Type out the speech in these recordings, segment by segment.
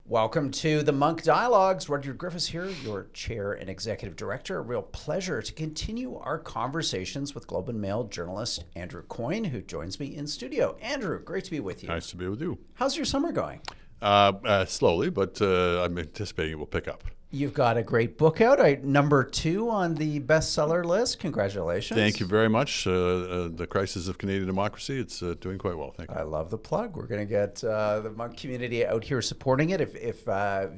Welcome to the Munk Dialogues. Rudyard Griffiths here, your chair and executive director. A real pleasure to continue our conversations with Globe and Mail journalist Andrew Coyne, who joins me in studio. Andrew, great to be with you. Nice to be with you. How's your summer going? Slowly, but I'm anticipating it will pick up. You've got a great book out, number 2 on the bestseller list. Congratulations. Thank you very much. The Crisis of Canadian Democracy, it's doing quite well. Thank you. I love the plug. We're going to get the Munk community out here supporting it. If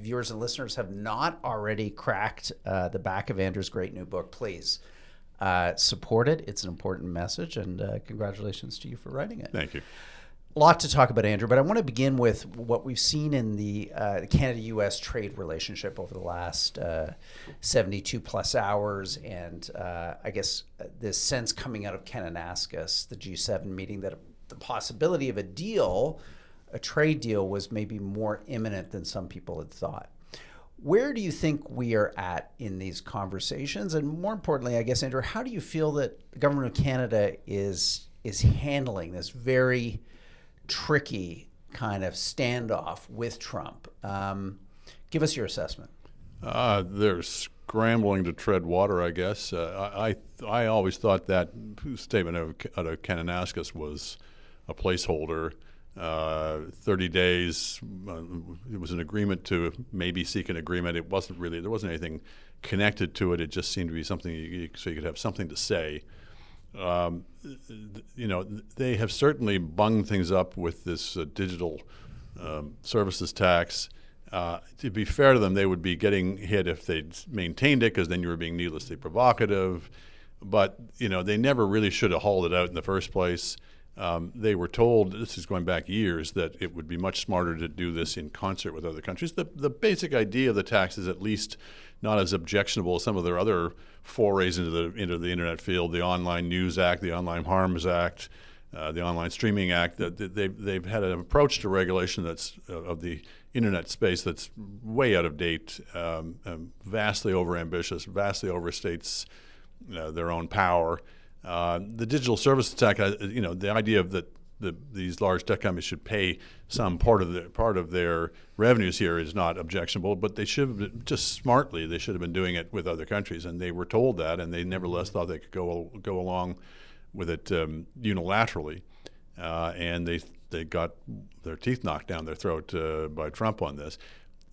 viewers and listeners have not already cracked the back of Andrew's great new book, please support it. It's an important message, and congratulations to you for writing it. Thank you. A lot to talk about, Andrew, but I want to begin with what we've seen in the Canada-U.S. trade relationship over the last 72 plus hours, and I guess this sense coming out of Kananaskis, the G7 meeting, that the possibility of a trade deal, was maybe more imminent than some people had thought. Where do you think we are at in these conversations? And more importantly, I guess, Andrew, how do you feel that the government of Canada is handling this very tricky kind of standoff with Trump? Give us your assessment. They're scrambling to tread water, I guess. I always thought that statement out of Kananaskis was a placeholder. 30 days, it was an agreement to maybe seek an agreement. It wasn't really, there wasn't anything connected to it. It just seemed to be something so you could have something to say. They have certainly bunged things up with this digital services tax. To be fair to them, they would be getting hit if they'd maintained it, because then you were being needlessly provocative. But, they never really should have hauled it out in the first place. They were told, this is going back years, that it would be much smarter to do this in concert with other countries. The basic idea of the tax is at least not as objectionable as some of their other forays into the internet field, the Online News Act, the Online Harms Act, the Online Streaming Act. They've had an approach to regulation that's of the internet space that's way out of date, vastly overambitious, vastly overstates their own power. The digital services tax, the idea of that these large tech companies should pay some part of their revenues here is not objectionable, but they should have just smartly. They should have been doing it with other countries, and they were told that, and they nevertheless thought they could go along with it unilaterally, and they got their teeth knocked down their throat by Trump on this.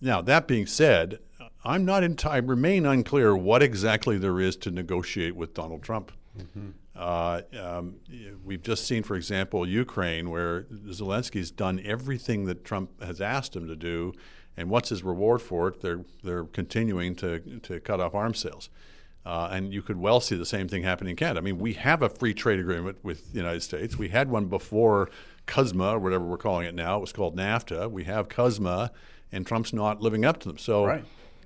Now, that being said, I remain unclear what exactly there is to negotiate with Donald Trump. Mm-hmm. We've just seen, for example, Ukraine, where Zelensky's done everything that Trump has asked him to do, and what's his reward for it? They're continuing to cut off arms sales. And you could well see the same thing happening in Canada. I mean, we have a free trade agreement with the United States. We had one before CUSMA, or whatever we're calling it now. It was called NAFTA. We have CUSMA, and Trump's not living up to them. So right.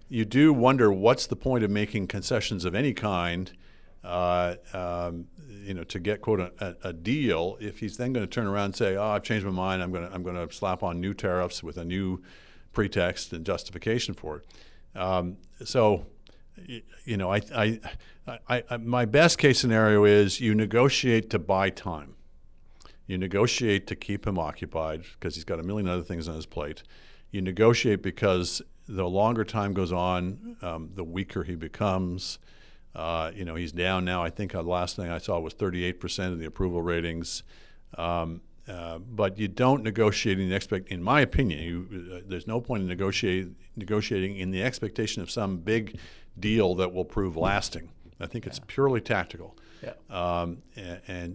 You do wonder, what's the point of making concessions of any kind to get, quote, a deal, if he's then going to turn around and say, "Oh, I've changed my mind. I'm going to slap on new tariffs with a new pretext and justification for it." My best case scenario is you negotiate to buy time. You negotiate to keep him occupied because he's got a million other things on his plate. You negotiate because the longer time goes on, the weaker he becomes. He's down now. I think the last thing I saw was 38% of the approval ratings. But you don't negotiate in my opinion, there's no point in negotiating in the expectation of some big deal that will prove lasting. I think it's purely tactical. Yeah. And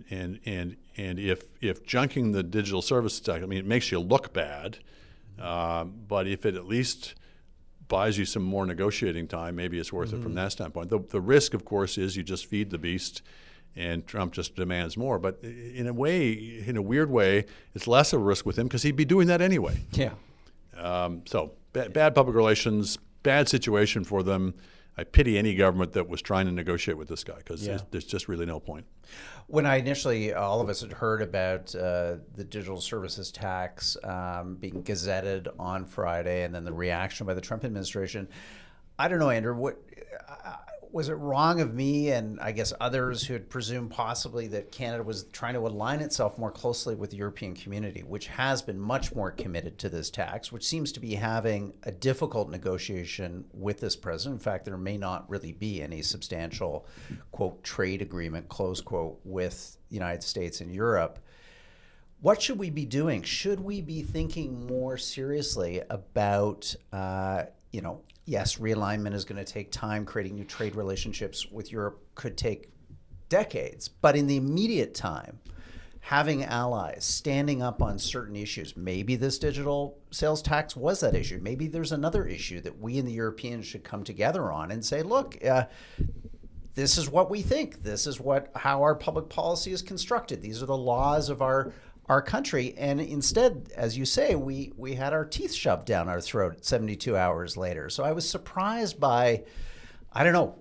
if junking the digital services tax, it makes you look bad, but if it at least buys you some more negotiating time, maybe it's worth it from that standpoint. The risk, of course, is you just feed the beast and Trump just demands more. But in a weird way, it's less of a risk with him because he'd be doing that anyway. Yeah. So bad public relations, bad situation for them. I pity any government that was trying to negotiate with this guy because there's just really no point. When I initially, all of us had heard about the digital services tax being gazetted on Friday, and then the reaction by the Trump administration, I don't know, Andrew, Was it wrong of me and I guess others who had presumed possibly that Canada was trying to align itself more closely with the European community, which has been much more committed to this tax, which seems to be having a difficult negotiation with this president? In fact, there may not really be any substantial, quote, trade agreement, close quote, with the United States and Europe. What should we be doing? Should we be thinking more seriously about, yes, realignment is going to take time. Creating new trade relationships with Europe could take decades. But in the immediate time, having allies, standing up on certain issues, maybe this digital sales tax was that issue. Maybe there's another issue that we and the Europeans should come together on and say, look, this is what we think. This is how our public policy is constructed. These are the laws of our country. And instead, as you say, we had our teeth shoved down our throat 72 hours later. So I was surprised by, I don't know,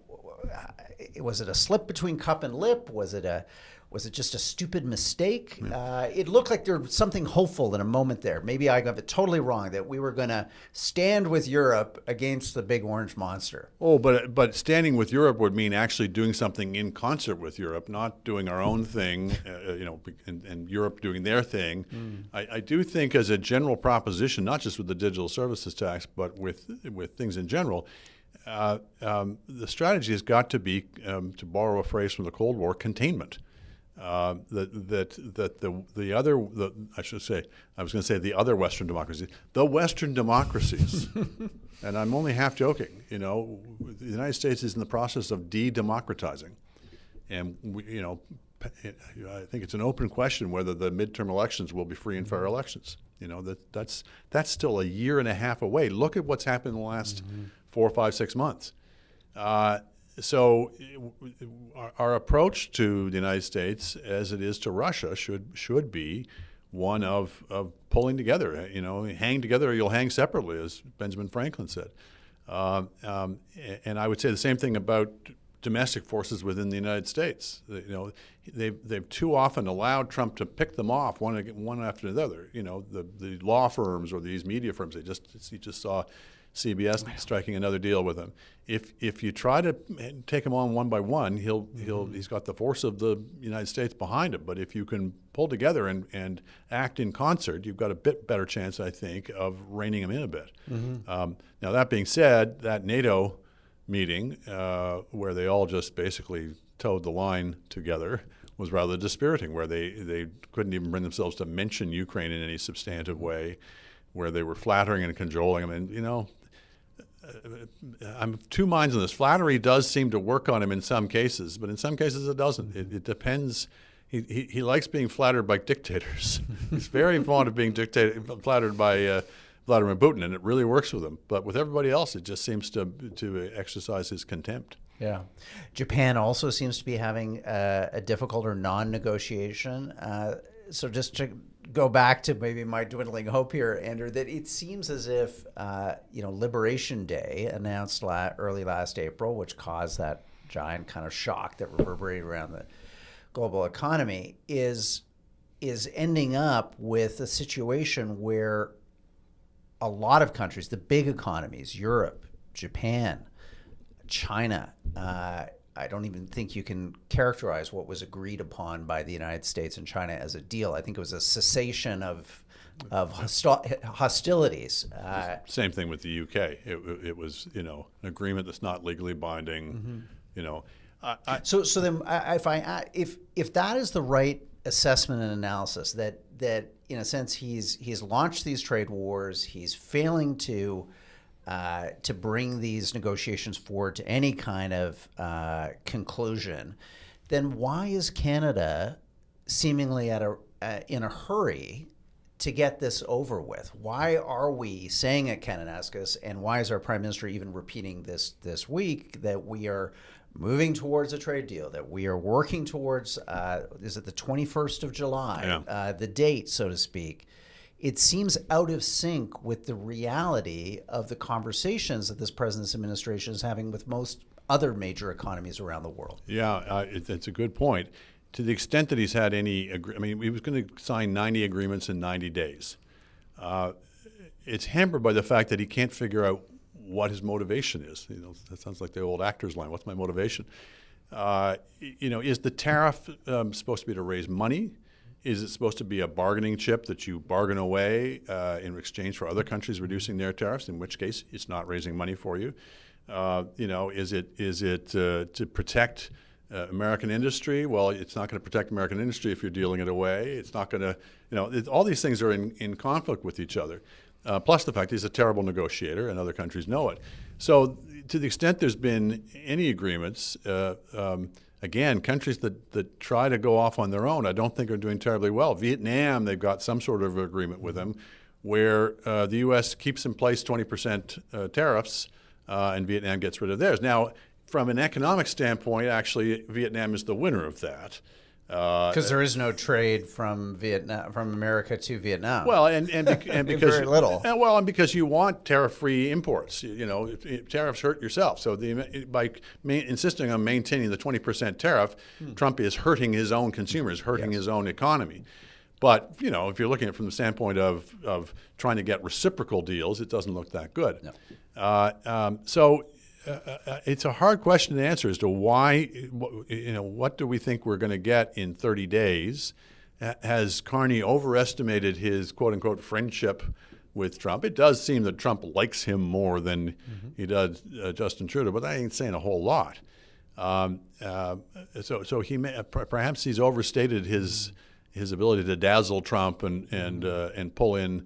was it a slip between cup and lip? Was it just a stupid mistake? It looked like there was something hopeful in a moment there. Maybe I got it totally wrong, that we were going to stand with Europe against the big orange monster. Oh, but standing with Europe would mean actually doing something in concert with Europe, not doing our own thing, and Europe doing their thing. I do think, as a general proposition, not just with the digital services tax, but with things in general, the strategy has got to be, to borrow a phrase from the Cold War, containment. The other Western democracies, and I'm only half joking. The United States is in the process of de-democratizing, and I think it's an open question whether the midterm elections will be free and fair elections. That's still a year and a half away. Look at what's happened in the last 4, 5, 6 months. So our approach to the United States, as it is to Russia, should be one of pulling together. Hang together or you'll hang separately, as Benjamin Franklin said. And I would say the same thing about domestic forces within the United States. They've too often allowed Trump to pick them off one after another. The law firms or these media firms. You just saw CBS striking another deal with him. If you try to take him on one by one, he's got the force of the United States behind him. But if you can pull together and act in concert, you've got a bit better chance, I think, of reining him in a bit. Now, that being said, that NATO meeting where they all just basically towed the line together was rather dispiriting, where they couldn't even bring themselves to mention Ukraine in any substantive way, where they were flattering and cajoling. I mean, I'm of two minds on this. Flattery does seem to work on him in some cases, but in some cases it doesn't. It depends. He likes being flattered by dictators. He's very fond of being flattered by Vladimir Putin, and it really works with him. But with everybody else, it just seems to exercise his contempt. Yeah. Japan also seems to be having a difficult or non-negotiation. So just to go back to maybe my dwindling hope here, Andrew, that it seems as if, Liberation Day, announced early last April, which caused that giant kind of shock that reverberated around the global economy, is ending up with a situation where a lot of countries, the big economies, Europe, Japan, China, I don't even think you can characterize what was agreed upon by the United States and China as a deal. I think it was a cessation of hostilities. Same thing with the UK. It was an agreement that's not legally binding. So then if that is the right assessment and analysis, that in a sense he's launched these trade wars, he's failing to bring these negotiations forward to any kind of conclusion, then why is Canada seemingly in a hurry to get this over with? Why are we saying at Kananaskis, and why is our Prime Minister even repeating this week, that we are moving towards a trade deal, that we are working towards, is it the 21st of July, the date, so to speak? It seems out of sync with the reality of the conversations that this president's administration is having with most other major economies around the world. Yeah, it's a good point. To the extent that he's had any, he was going to sign 90 agreements in 90 days. It's hampered by the fact that he can't figure out what his motivation is. That sounds like the old actor's line. What's my motivation? Is the tariff supposed to be to raise money? Is it supposed to be a bargaining chip that you bargain away in exchange for other countries reducing their tariffs? In which case, it's not raising money for you. Is it to protect American industry? Well, it's not going to protect American industry if you're dealing it away. It's not going to. All these things are in conflict with each other. Plus the fact he's a terrible negotiator, and other countries know it. So, to the extent there's been any agreements. Again, countries that try to go off on their own, I don't think are doing terribly well. Vietnam, they've got some sort of agreement with them where the U.S. keeps in place 20% tariffs and Vietnam gets rid of theirs. Now, from an economic standpoint, actually, Vietnam is the winner of that. Because there is no trade from America to Vietnam. Well, and because very little. And because you want tariff-free imports. Tariffs hurt yourself. So by insisting on maintaining the 20% tariff, Trump is hurting his own consumers, hurting his own economy. But if you're looking at it from the standpoint of trying to get reciprocal deals, it doesn't look that good. No. It's a hard question to answer as to why, what do we think we're going to get in 30 days? Has Carney overestimated his quote-unquote friendship with Trump? It does seem that Trump likes him more than he does Justin Trudeau, but that ain't saying a whole lot. So perhaps he's overstated his ability to dazzle Trump and pull in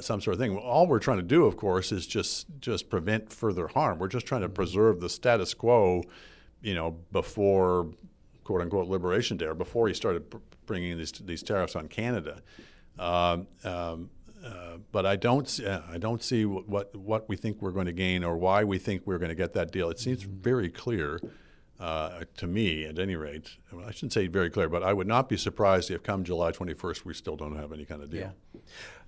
some sort of thing. All we're trying to do, of course, is just prevent further harm. We're just trying to preserve the status quo, before quote unquote Liberation Day, or before he started bringing these tariffs on Canada. But I don't see what we think we're going to gain or why we think we're going to get that deal. It seems very clear. To me, at any rate, I shouldn't say very clear, but I would not be surprised if come July 21st we still don't have any kind of deal. Yeah.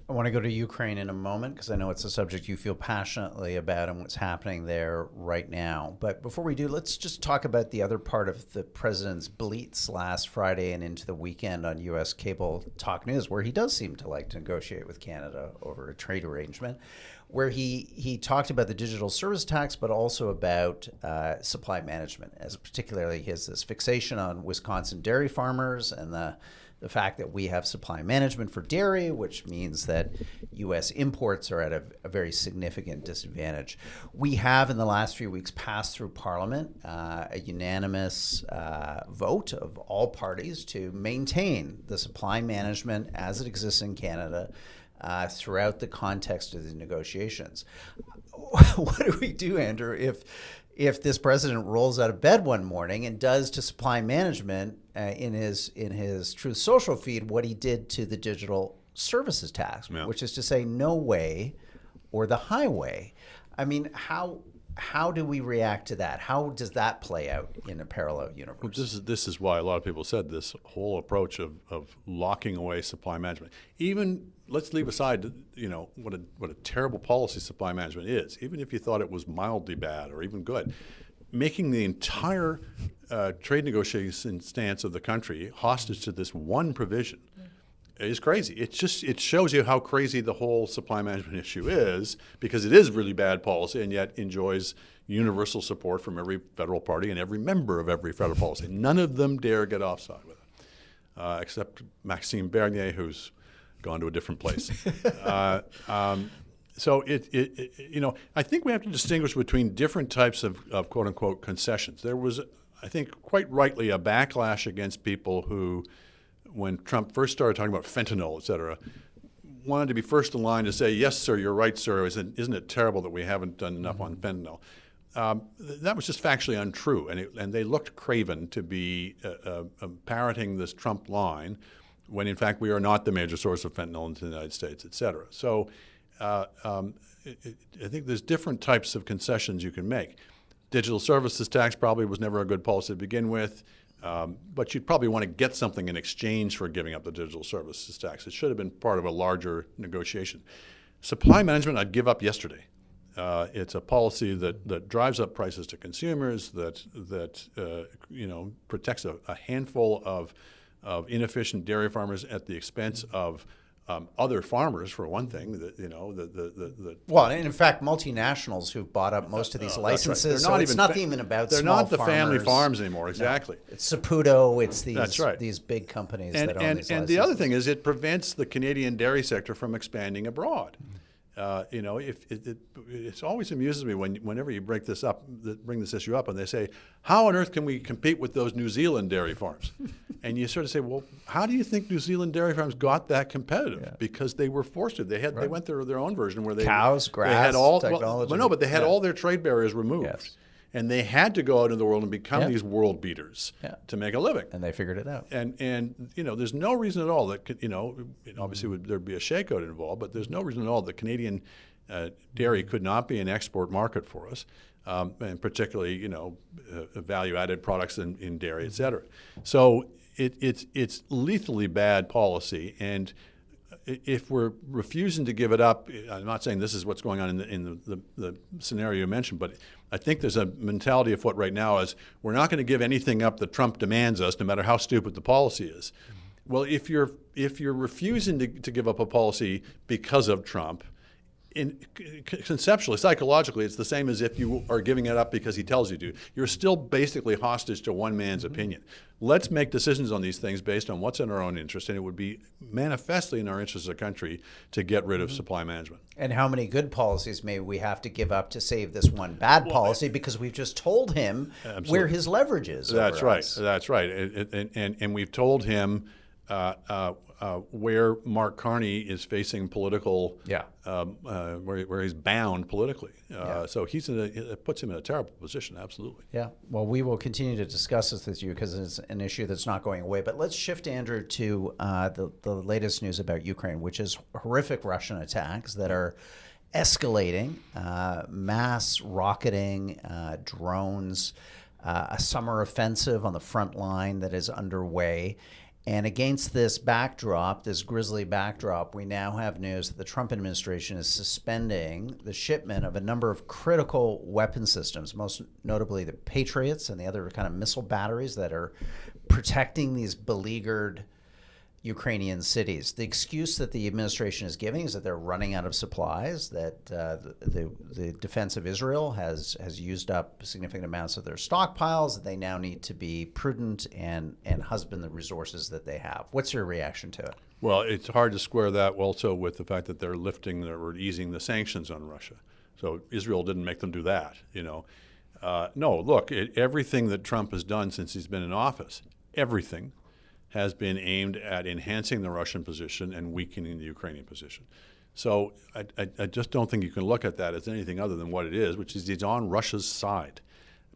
I want to go to Ukraine in a moment because I know it's a subject you feel passionately about and what's happening there right now. But before we do, let's just talk about the other part of the president's blitz last Friday and into the weekend on U.S. cable talk news, where he does seem to like to negotiate with Canada over a trade arrangement, where he talked about the digital service tax, but also about supply management, as particularly his this fixation on Wisconsin dairy farmers and the fact that we have supply management for dairy, which means that U.S. imports are at a very significant disadvantage. We have, in the last few weeks, passed through Parliament a unanimous vote of all parties to maintain the supply management as it exists in Canada throughout the context of the negotiations. What do we do, Andrew, if this president rolls out of bed one morning and does to supply management in his Truth Social feed what he did to the digital services tax, which is to say no way or the highway? I mean, how do we react to that? How does that play out in a parallel universe? Well, this is why a lot of people said this whole approach of locking away supply management. Even let's leave aside, what a terrible policy supply management is. Even if you thought it was mildly bad or even good, making the entire trade negotiation stance of the country hostage to this one provision is crazy. It shows you how crazy the whole supply management issue is, because it is really bad policy and yet enjoys universal support from every federal party and every member of every federal policy. None of them dare get offside with it, except Maxime Bernier, who's gone to a different place. So I think we have to distinguish between different types of quote unquote concessions. There was, I think, quite rightly a backlash against people who, when Trump first started talking about fentanyl, et cetera, wanted to be first in line to say, yes, sir, you're right, sir. Isn't it terrible that we haven't done enough on fentanyl? That was just factually untrue, and they looked craven to be parroting this Trump line when, in fact, we are not the major source of fentanyl in the United States, et cetera. So I think there's different types of concessions you can make. Digital services tax probably was never a good policy to begin with. But you'd probably want to get something in exchange for giving up the digital services tax. It should have been part of a larger negotiation. Supply management, I'd give up yesterday. It's a policy that drives up prices to consumers, that protects a handful of inefficient dairy farmers at the expense of other farmers, for one thing. The Well, and in fact, multinationals who've bought up most of these licenses. They're not it's not even about they're small not the family farmers. farms anymore. Exactly. No, it's Saputo. It's these That's right. these big companies And, that own and, these and licenses. the other thing is it prevents the Canadian dairy sector from expanding abroad. If it always amuses me whenever you bring this issue up, and they say, "How on earth can we compete with those New Zealand dairy farms?" And you sort of say, "Well, how do you think New Zealand dairy farms got that competitive? Yeah. Because they were forced to. They went through their own version where they cows, grass, they had all technology. Well, no, but they had all their trade barriers removed. Yes. And they had to go out into the world and become these world beaters to make a living. And they figured it out. And there's no reason at all that obviously there'd be a shakeout involved, but there's no reason at all that Canadian dairy could not be an export market for us, and particularly value-added products in dairy, et cetera. So it's lethally bad policy, and if we're refusing to give it up, I'm not saying this is what's going on in the scenario you mentioned, but I think there's a mentality afoot right now is we're not going to give anything up that Trump demands us, no matter how stupid the policy is. Well, if you're refusing to give up a policy because of Trump, conceptually, psychologically, it's the same as if you are giving it up because he tells you to. You're still basically hostage to one man's opinion. Let's make decisions on these things based on what's in our own interest, and it would be manifestly in our interest as a country to get rid of supply management. And how many good policies may we have to give up to save this one bad policy because we've just told him where his leverage is? That's right. Us. That's right. And we've told him where Mark Carney is facing political, where he's bound politically. So it puts him in a terrible position, absolutely. Yeah. Well, we will continue to discuss this with you because it's an issue that's not going away. But let's shift, Andrew, to the latest news about Ukraine, which is horrific Russian attacks that are escalating, mass rocketing, drones, a summer offensive on the front line that is underway. And against this backdrop, this grisly backdrop, we now have news that the Trump administration is suspending the shipment of a number of critical weapon systems, most notably the Patriots and the other kind of missile batteries that are protecting these beleaguered Ukrainian cities. The excuse that the administration is giving is that they're running out of supplies, that the defense of Israel has used up significant amounts of their stockpiles, that they now need to be prudent and husband the resources that they have. What's your reaction to it? Well, it's hard to square that also with the fact that they're easing the sanctions on Russia. So Israel didn't make them do that, No, look, everything that Trump has done since he's been in office, everything has been aimed at enhancing the Russian position and weakening the Ukrainian position. So I just don't think you can look at that as anything other than what it is, which is he's on Russia's side.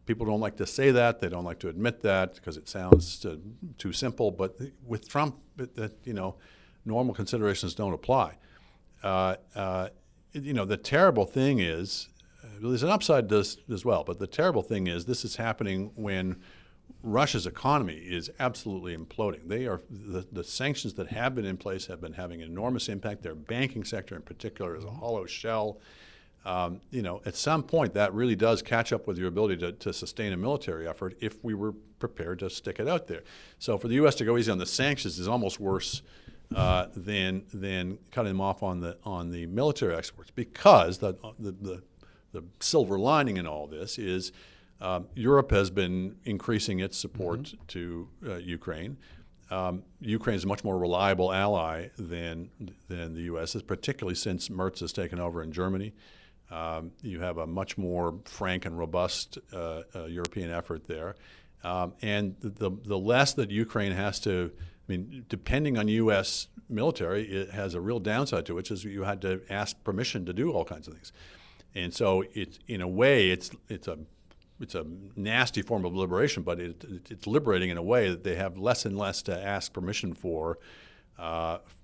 People don't like to say that. They don't like to admit that because it sounds too simple. But with Trump, normal considerations don't apply. The terrible thing is, there's an upside to this as well, but the terrible thing is this is happening when Russia's economy is absolutely imploding. The sanctions that have been in place have been having an enormous impact. Their banking sector in particular is a hollow shell. At some point that really does catch up with your ability to sustain a military effort if we were prepared to stick it out there. So for the U.S. to go easy on the sanctions is almost worse than cutting them off on the military exports, because the silver lining in all this is Europe has been increasing its support to Ukraine. Ukraine is a much more reliable ally than the U.S. is, particularly since Merz has taken over in Germany. You have a much more frank and robust European effort there. And the less that Ukraine has to, depending on U.S. military, it has a real downside to it, which is you had to ask permission to do all kinds of things. And so in a way, it's a nasty form of liberation, but it's liberating in a way that they have less and less to ask permission for,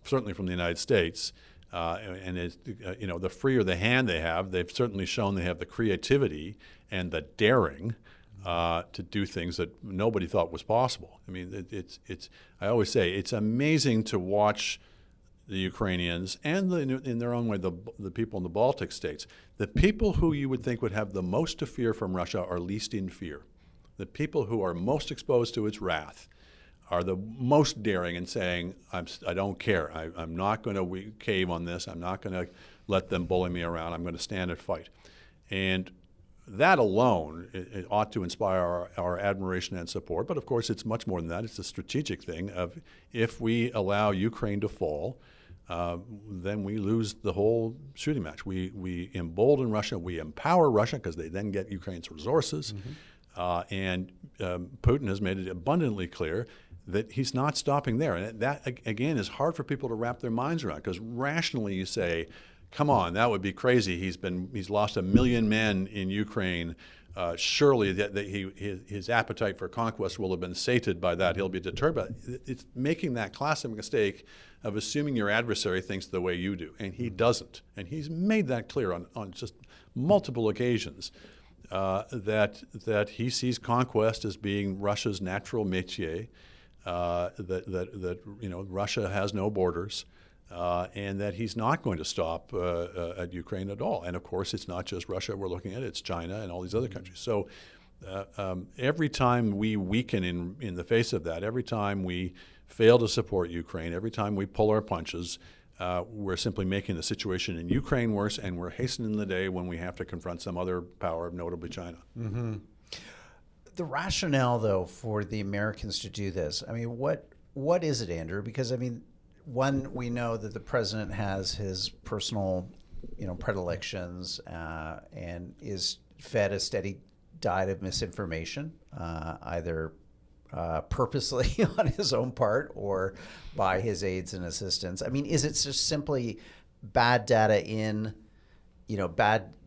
certainly from the United States. And the freer the hand they have, they've certainly shown they have the creativity and the daring to do things that nobody thought was possible. I always say it's amazing to watch the Ukrainians and in their own way the people in the Baltic states. The people who you would think would have the most to fear from Russia are least in fear. The people who are most exposed to its wrath are the most daring in saying, I don't care. I'm not going to cave on this. I'm not going to let them bully me around. I'm going to stand and fight. And that alone it ought to inspire our admiration and support. But of course, it's much more than that. It's a strategic thing of if we allow Ukraine to fall, then we lose the whole shooting match. We embolden Russia. We empower Russia because they then get Ukraine's resources. And Putin has made it abundantly clear that he's not stopping there. And that, again, is hard for people to wrap their minds around because rationally you say, come on, that would be crazy. He's lost 1 million men in Ukraine. Surely his appetite for conquest will have been sated by that. He'll be deterred. But it's making that classic mistake of assuming your adversary thinks the way you do, and he doesn't. And he's made that clear on just multiple occasions that he sees conquest as being Russia's natural métier. That Russia has no borders. And that he's not going to stop at Ukraine at all. And of course, it's not just Russia we're looking at, it's China and all these other countries. So every time we weaken in the face of that, every time we fail to support Ukraine, every time we pull our punches, we're simply making the situation in Ukraine worse, and we're hastening the day when we have to confront some other power, notably China. Mm-hmm. The rationale, though, for the Americans to do this, I mean, what is it, Andrew? Because, I mean, one, we know that the president has his personal, predilections and is fed a steady diet of misinformation, either purposely on his own part or by his aides and assistants. I mean, is it just simply bad data in,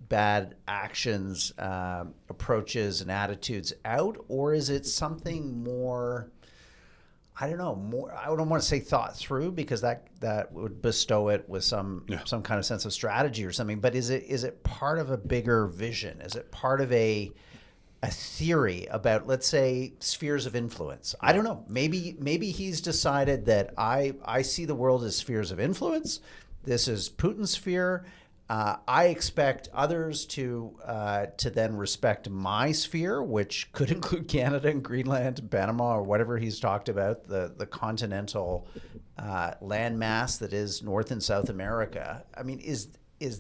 bad actions, approaches, and attitudes out, or is it something more? I don't know. I don't want to say thought through because that would bestow it with some kind of sense of strategy or something. But is it part of a bigger vision? Is it part of a theory about, let's say, spheres of influence? I don't know. Maybe he's decided that I see the world as spheres of influence. This is Putin's sphere. I expect others to then respect my sphere, which could include Canada and Greenland and Panama or whatever he's talked about, the continental landmass that is North and South America. I mean, is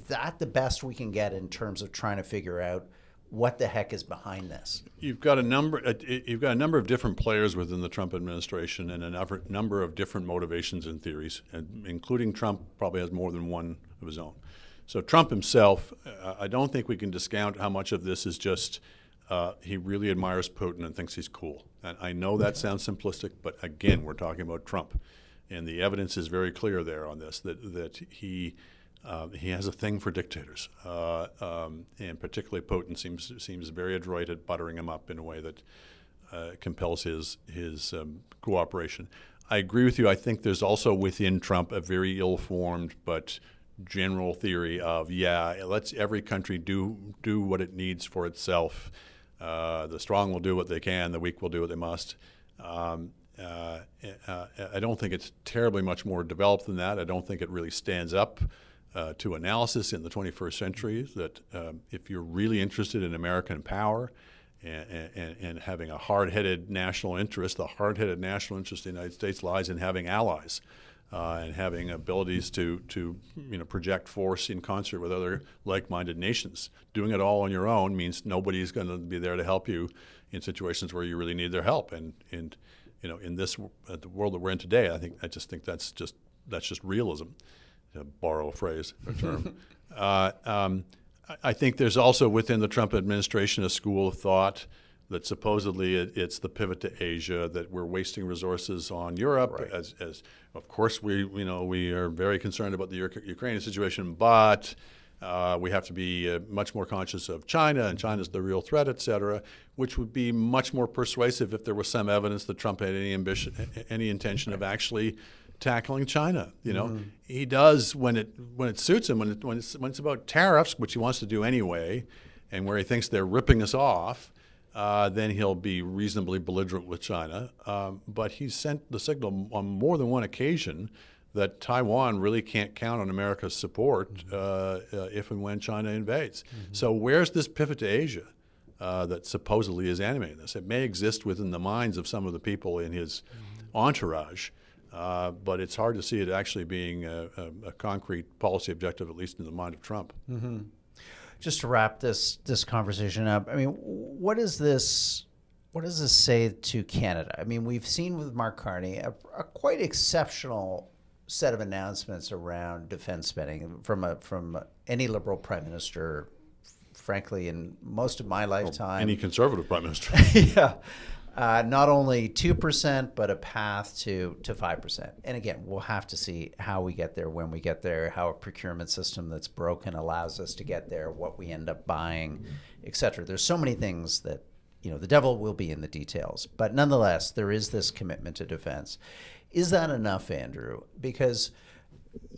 that the best we can get in terms of trying to figure out what the heck is behind this? You've got a number of different players within the Trump administration and a number of different motivations and theories, and including Trump probably has more than one of his own. So Trump himself, I don't think we can discount how much of this is just he really admires Putin and thinks he's cool. And I know that sounds simplistic, but again, we're talking about Trump. And the evidence is very clear there on this, that he has a thing for dictators. And particularly Putin seems very adroit at buttering him up in a way that compels his cooperation. I agree with you. I think there's also within Trump a very ill-formed but general theory of, let's every country do what it needs for itself. The strong will do what they can, the weak will do what they must. I don't think it's terribly much more developed than that. I don't think it really stands up to analysis in the 21st century, that if you're really interested in American power and having a hard-headed national interest, the hard-headed national interest of the United States lies in having allies. And having abilities to project force in concert with other like-minded nations. Doing it all on your own means nobody's going to be there to help you in situations where you really need their help. And in this the world that we're in today, I just think that's just realism, to borrow a phrase or term. I think there's also within the Trump administration a school of thought that supposedly it's the pivot to Asia, that we're wasting resources on Europe. Right. As of course we are very concerned about the Ukrainian situation, but we have to be much more conscious of China, and China's the real threat, et cetera, which would be much more persuasive if there was some evidence that Trump had any intention of actually tackling China. He does when it suits him, when it's about tariffs, which he wants to do anyway, and where he thinks they're ripping us off. Then he'll be reasonably belligerent with China. But he's sent the signal on more than one occasion that Taiwan really can't count on America's support if and when China invades. Mm-hmm. So where's this pivot to Asia that supposedly is animating this? It may exist within the minds of some of the people in his entourage. But it's hard to see it actually being a concrete policy objective, at least in the mind of Trump. Mm-hmm. Just to wrap this conversation up, I mean, what does this say to Canada? I mean, we've seen with Mark Carney a quite exceptional set of announcements around defense spending from any Liberal Prime Minister, frankly, in most of my lifetime. Any Conservative Prime Minister. Yeah. Not only 2%, but a path to 5%. And again, we'll have to see how we get there, when we get there, how a procurement system that's broken allows us to get there, what we end up buying, et cetera. There's so many things that, the devil will be in the details. But nonetheless, there is this commitment to defense. Is that enough, Andrew? Because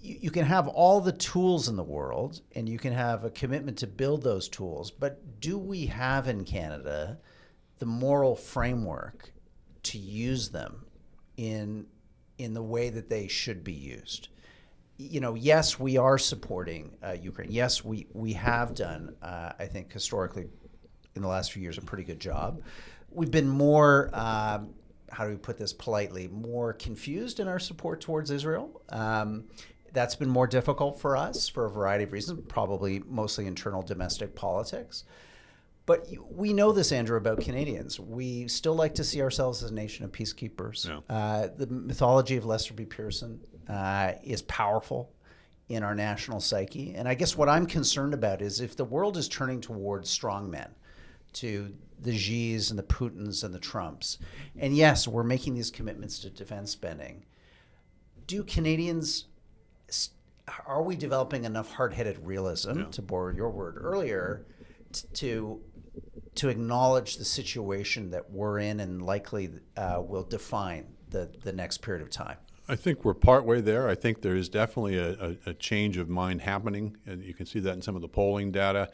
you can have all the tools in the world, and you can have a commitment to build those tools. But do we have in Canada the moral framework to use them in the way that they should be used? Yes, we are supporting Ukraine. Yes, we have done, I think, historically, in the last few years, a pretty good job. We've been more, how do we put this politely, more confused in our support towards Israel. That's been more difficult for us for a variety of reasons, probably mostly internal domestic politics. But we know this, Andrew, about Canadians. We still like to see ourselves as a nation of peacekeepers. Yeah. The mythology of Lester B. Pearson is powerful in our national psyche. And I guess what I'm concerned about is if the world is turning towards strongmen, to the Xis and the Putins and the Trumps, and yes, we're making these commitments to defense spending, do Canadians, are we developing enough hardheaded realism, to borrow your word earlier, to acknowledge the situation that we're in and likely will define the next period of time? I think we're partway there. I think there is definitely a change of mind happening, and you can see that in some of the polling data.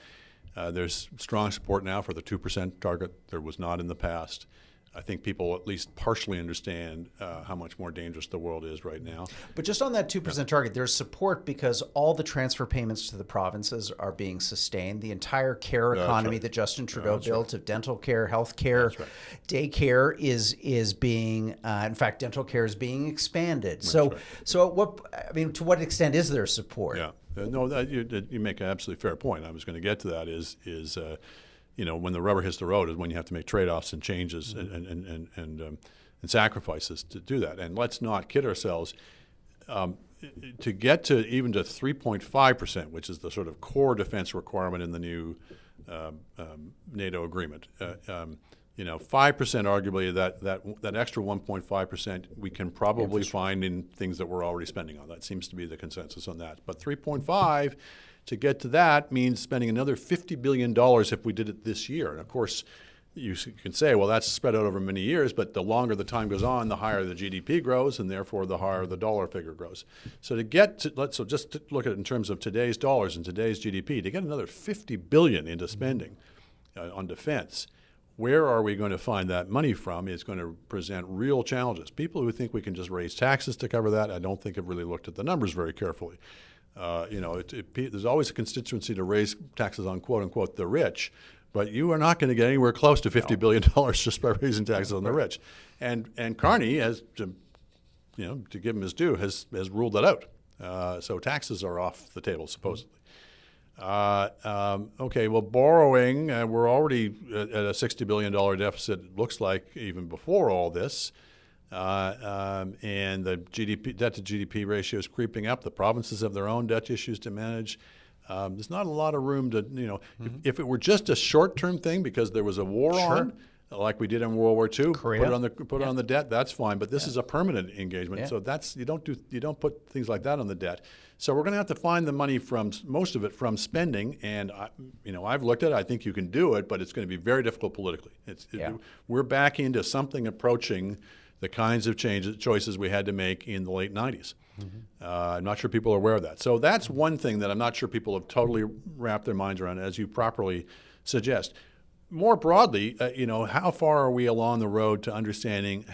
There's strong support now for the 2% target. There was not in the past. I think people at least partially understand how much more dangerous the world is right now. But just on that 2% target, there's support because all the transfer payments to the provinces are being sustained. The entire care economy that Justin Trudeau built of dental care, health care, daycare is being, in fact, dental care is being expanded. So to what extent is there support? Yeah. No, you make an absolutely fair point. I was going to get to that is when the rubber hits the road is when you have to make trade-offs and changes and sacrifices to do that. And let's not kid ourselves. To get to even to 3.5%, which is the sort of core defense requirement in the new NATO agreement, 5% arguably that extra 1.5% we can probably find in things that we're already spending on. That seems to be the consensus on that. But 3.5, to get to that means spending another $50 billion if we did it this year. And of course, you can say, well, that's spread out over many years, but the longer the time goes on, the higher the GDP grows, and therefore the higher the dollar figure grows. So just to look at it in terms of today's dollars and today's GDP, to get another $50 billion into spending on defense, where are we going to find that money from is going to present real challenges. People who think we can just raise taxes to cover that, I don't think have really looked at the numbers very carefully. There's always a constituency to raise taxes on quote unquote the rich, but you are not going to get anywhere close to $50 billion just by raising taxes on the rich. And Carney has, to give him his due, has ruled that out. So taxes are off the table supposedly. Borrowing, we're already at a $60 billion deficit, it looks like, even before all this. And the debt to GDP ratio is creeping up. The provinces have their own debt issues to manage. There's not a lot of room to, if it were just a short-term thing because there was a war on, like we did in World War II, put it on the debt, that's fine. But this is a permanent engagement, so you don't put things like that on the debt. So we're going to have to find the money from most of it from spending, and I've looked at it. I think you can do it, but it's going to be very difficult politically. We're back into something approaching the kinds of choices we had to make in the late 90s. I'm not sure people are aware of that. So that's one thing that I'm not sure people have totally wrapped their minds around, as you properly suggest. More broadly, how far are we along the road to understanding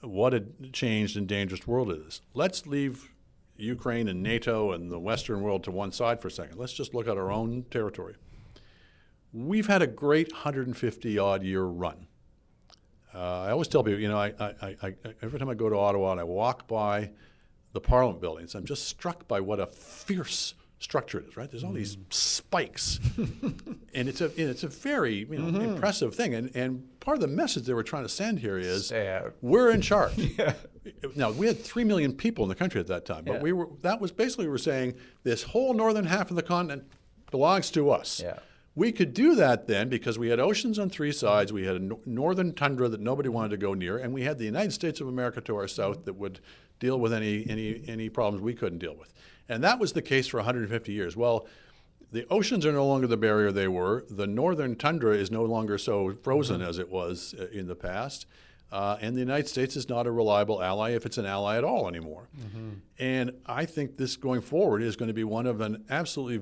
what a changed and dangerous world it is? Let's leave Ukraine and NATO and the Western world to one side for a second. Let's just look at our own territory. We've had a great 150-odd year run. I always tell people, every time I go to Ottawa and I walk by the Parliament buildings, I'm just struck by what a fierce structure it is, right? There's all these spikes, and it's a very impressive thing. And part of the message they were trying to send here is we're in charge. Yeah. Now we had 3 million people in the country at that time, but that was basically we were saying this whole northern half of the continent belongs to us. Yeah. We could do that then because we had oceans on 3 sides, we had a northern tundra that nobody wanted to go near, and we had the United States of America to our south that would deal with any problems we couldn't deal with. And that was the case for 150 years. Well, the oceans are no longer the barrier they were. The northern tundra is no longer so frozen as it was in the past. And the United States is not a reliable ally if it's an ally at all anymore. And I think this going forward is going to be one of an absolutely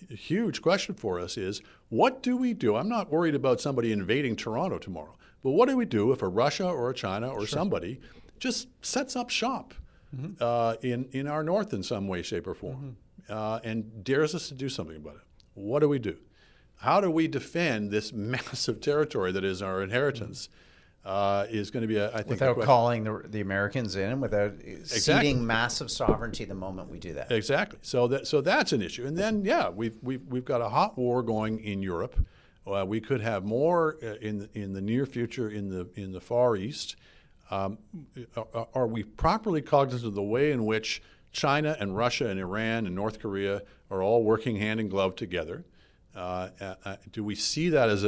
huge question for us is, what do we do? I'm not worried about somebody invading Toronto tomorrow, but what do we do if a Russia or a China or somebody just sets up shop in our north in some way, shape, or form and dares us to do something about it? What do we do? How do we defend this massive territory that is our inheritance? Is going to be, I think, without calling the Americans in, without ceding massive sovereignty the moment we do that. Exactly. So that's an issue. And then, we've got a hot war going in Europe. We could have more in the near future in the Far East. Are we properly cognizant of the way in which China and Russia and Iran and North Korea are all working hand in glove together? Do we see that as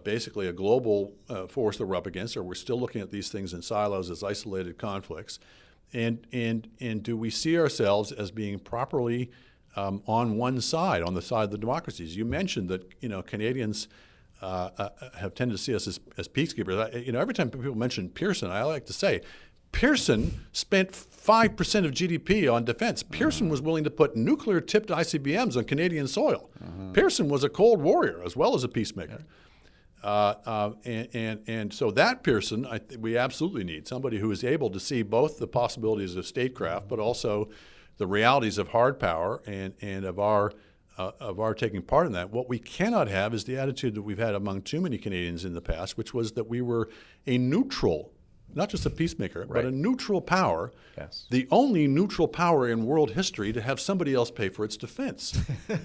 basically a global force that we're up against, or we're still looking at these things in silos as isolated conflicts? And do we see ourselves as being properly on one side, on the side of the democracies? You mentioned that Canadians have tended to see us as peacekeepers. Every time people mention Pearson, I like to say, Pearson spent 5% of GDP on defense. Pearson was willing to put nuclear-tipped ICBMs on Canadian soil. Pearson was a cold warrior as well as a peacemaker. And so that Pearson, we absolutely need somebody who is able to see both the possibilities of statecraft, but also the realities of hard power and of our taking part in that. What we cannot have is the attitude that we've had among too many Canadians in the past, which was that we were a neutral, not just a peacemaker, but a neutral power, the only neutral power in world history to have somebody else pay for its defense,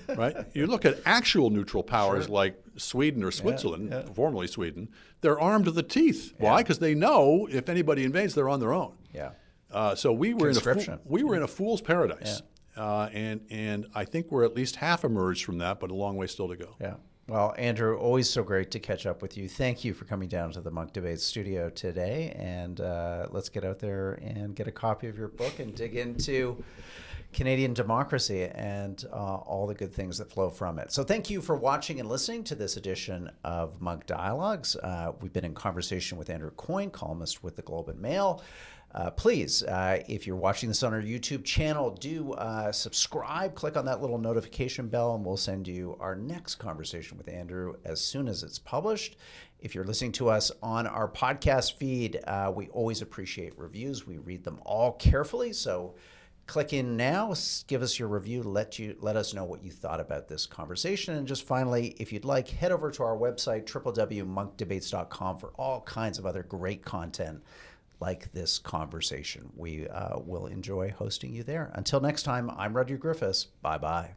right? You look at actual neutral powers like Sweden or Switzerland, formerly Sweden, they're armed to the teeth. Why? Because they know if anybody invades, they're on their own. So we were in a fool's paradise. And I think we're at least half emerged from that, but a long way still to go. Well, Andrew, always so great to catch up with you. Thank you for coming down to the Munk Debates studio today. And let's get out there and get a copy of your book and dig into Canadian democracy and all the good things that flow from it. So thank you for watching and listening to this edition of Munk Dialogues. We've been in conversation with Andrew Coyne, columnist with the Globe and Mail. Please, if you're watching this on our YouTube channel, do subscribe, click on that little notification bell, and we'll send you our next conversation with Andrew as soon as it's published. If you're listening to us on our podcast feed, we always appreciate reviews. We read them all carefully, so click in now, give us your review, let us know what you thought about this conversation. And just finally, if you'd like, head over to our website, www.munkdebates.com, for all kinds of other great content like this conversation. We will enjoy hosting you there. Until next time, I'm Rudyard Griffiths. Bye-bye.